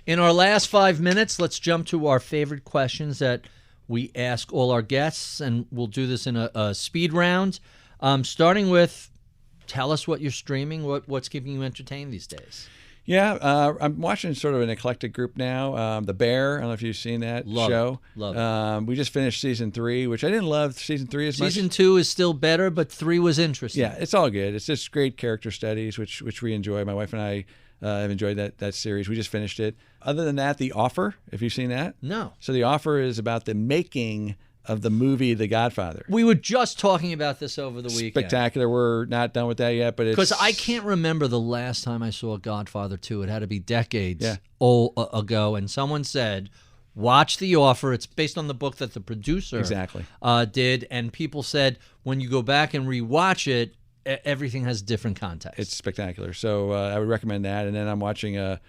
In our last 5 minutes, let's jump to our favorite questions that we ask all our guests, and we'll do this in a speed round. Starting with, tell us what you're streaming, what's keeping you entertained these days. Yeah, I'm watching sort of an eclectic group now. The Bear, I don't know if you've seen that show. Love it. We just finished season 3, which I didn't love season 3 as much. Season 2 is still better, but 3 was interesting. Yeah, it's all good. It's just great character studies, which we enjoy. My wife and I have enjoyed that series. We just finished it. Other than that, The Offer, if you've seen that. No. So The Offer is about the making of the movie The Godfather. We were just talking about this over the weekend. Spectacular. We're not done with that yet, but it's... Because I can't remember the last time I saw Godfather 2. It had to be decades Yeah. ago, and someone said, watch The Offer. It's based on the book that the producer Exactly. did, and people said when you go back and rewatch it, everything has different context. It's spectacular. So I would recommend that. And then I'm watching a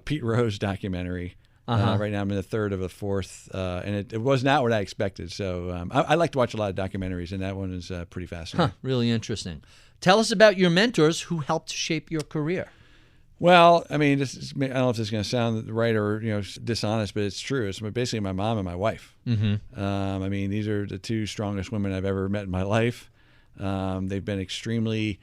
Pete Rose documentary. Right now I'm in the third of the fourth, and it was not what I expected. So I like to watch a lot of documentaries, and that one is pretty fascinating. Really interesting. Tell us about your mentors who helped shape your career. Well, I mean, I don't know if this is going to sound right or dishonest, but it's true. It's basically my mom and my wife. I mean, these are the two strongest women I've ever met in my life. They've been extremely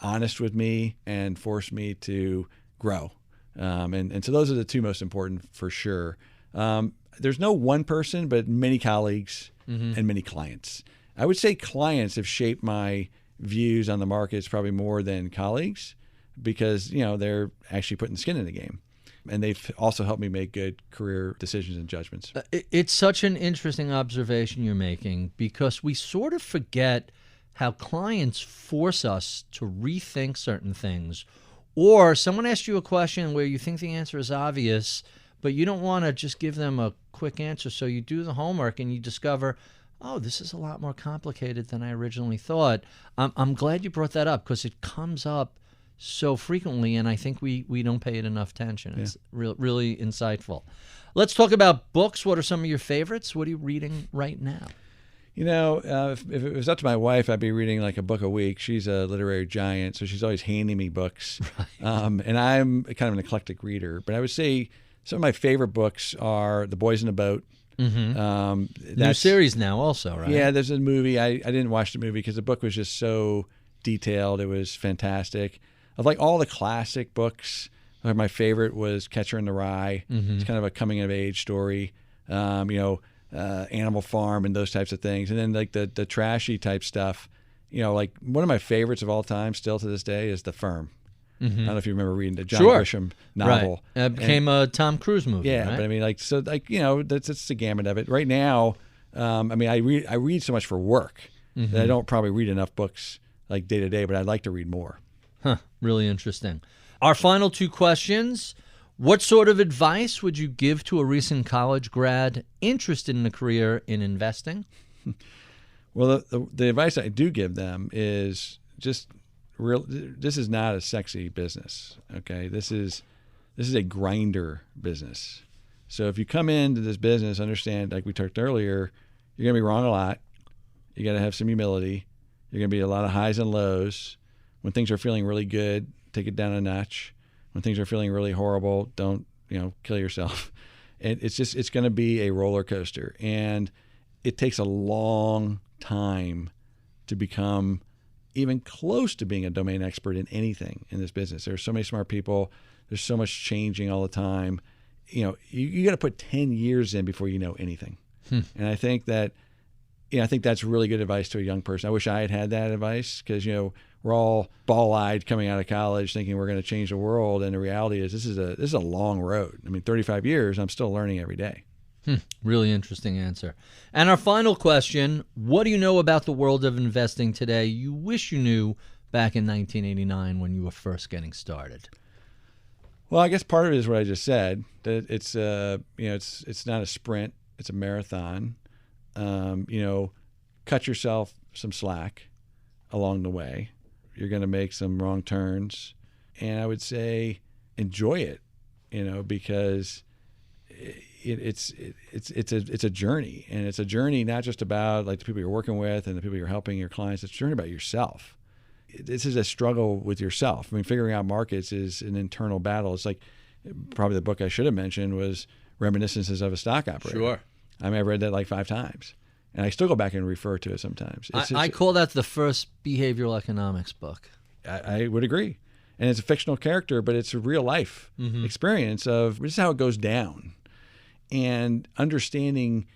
honest with me and forced me to grow. And so those are the two most important for sure. There's no one person, but many colleagues and many clients. I would say clients have shaped my views on the markets probably more than colleagues, because they're actually putting skin in the game. And they've also helped me make good career decisions and judgments. It's such an interesting observation you're making, because we sort of forget how clients force us to rethink certain things. Or someone asks you a question where you think the answer is obvious, but you don't want to just give them a quick answer. So you do the homework and you discover, oh, this is a lot more complicated than I originally thought. I'm glad you brought that up, because it comes up so frequently, and I think we don't pay it enough attention. It's really insightful. Let's talk about books. What are some of your favorites? What are you reading right now? If it was up to my wife, I'd be reading like a book a week. She's a literary giant, so she's always handing me books. Right. And I'm kind of an eclectic reader. But I would say some of my favorite books are The Boys in the Boat. New series now also, right? Yeah, there's a movie. I didn't watch the movie because the book was just so detailed. It was fantastic. Of like all the classic books, my favorite was Catcher in the Rye. It's kind of a coming-of-age story. Animal Farm and those types of things. And then like the trashy type stuff, like one of my favorites of all time still to this day is The Firm. I don't know if you remember reading the John Grisham novel. Right. It became a Tom Cruise movie. Yeah, right? But I mean, that's the gamut of it. Right now, I read so much for work that I don't probably read enough books like day to day, but I'd like to read more. Really interesting. Our final two questions. What sort of advice would you give to a recent college grad interested in a career in investing? Well, the advice I do give them is just this is not a sexy business. Okay, this is a grinder business. So if you come into this business, understand, like we talked earlier, you're going to be wrong a lot. You got to have some humility. You're going to be a lot of highs and lows. When things are feeling really good, take it down a notch. When things are feeling really horrible, don't, kill yourself. And it's going to be a roller coaster. And it takes a long time to become even close to being a domain expert in anything in this business. There's so many smart people. There's so much changing all the time. You got to put 10 years in before you know anything. And I think that, I think that's really good advice to a young person. I wish I had that advice because, we're all ball-eyed coming out of college thinking we're going to change the world. And the reality is this is a long road. 35 years, I'm still learning every day. Really interesting answer. And our final question, what do you know about the world of investing today you wish you knew back in 1989 when you were first getting started? Well, I guess part of it is what I just said, that it's not a sprint, it's a marathon. Cut yourself some slack along the way. You're going to make some wrong turns, and I would say enjoy it, because it's a journey, and it's a journey not just about like the people you're working with and the people you're helping, your clients. It's a journey about yourself. This is a struggle with yourself. Figuring out markets is an internal battle. It's like probably the book I should have mentioned was Reminiscences of a Stock Operator. Sure. I've read that like 5 times. And I still go back and refer to it sometimes. I call that the first behavioral economics book. I would agree. And it's a fictional character, but it's a real life experience of this is how it goes down. And understanding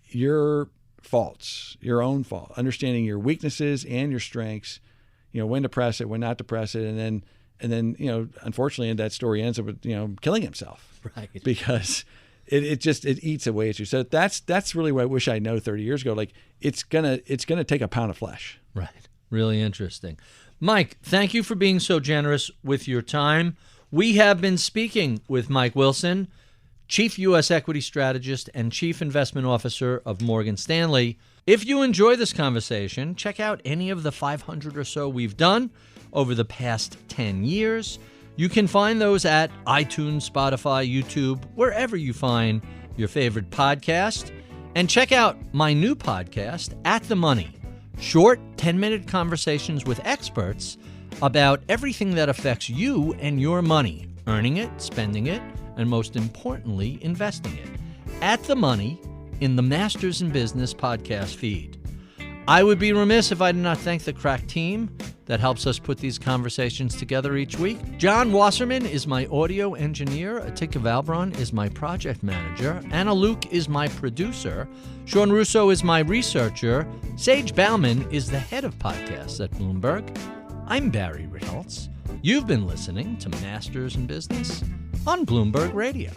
your faults, your own fault, understanding your weaknesses and your strengths, when to press it, when not to press it. And then unfortunately, that story ends up with, killing himself. Right. Because it eats away at you. So that's really what I wish I know 30 years ago. Like it's gonna take a pound of flesh. Right. Really interesting. Mike, thank you for being so generous with your time. We have been speaking with Mike Wilson, Chief U.S. Equity Strategist and Chief Investment Officer of Morgan Stanley. If you enjoy this conversation, check out any of the 500 or so we've done over the past 10 years. You can find those at iTunes, Spotify, YouTube, wherever you find your favorite podcast. And check out my new podcast, At the Money, short 10-minute conversations with experts about everything that affects you and your money, earning it, spending it, and most importantly, investing it. At the Money in the Masters in Business podcast feed. I would be remiss if I did not thank the crack team that helps us put these conversations together each week. John Wasserman is my audio engineer. Atika Valbron is my project manager. Anna Luke is my producer. Sean Russo is my researcher. Sage Bauman is the head of podcasts at Bloomberg. I'm Barry Ritholtz. You've been listening to Masters in Business on Bloomberg Radio.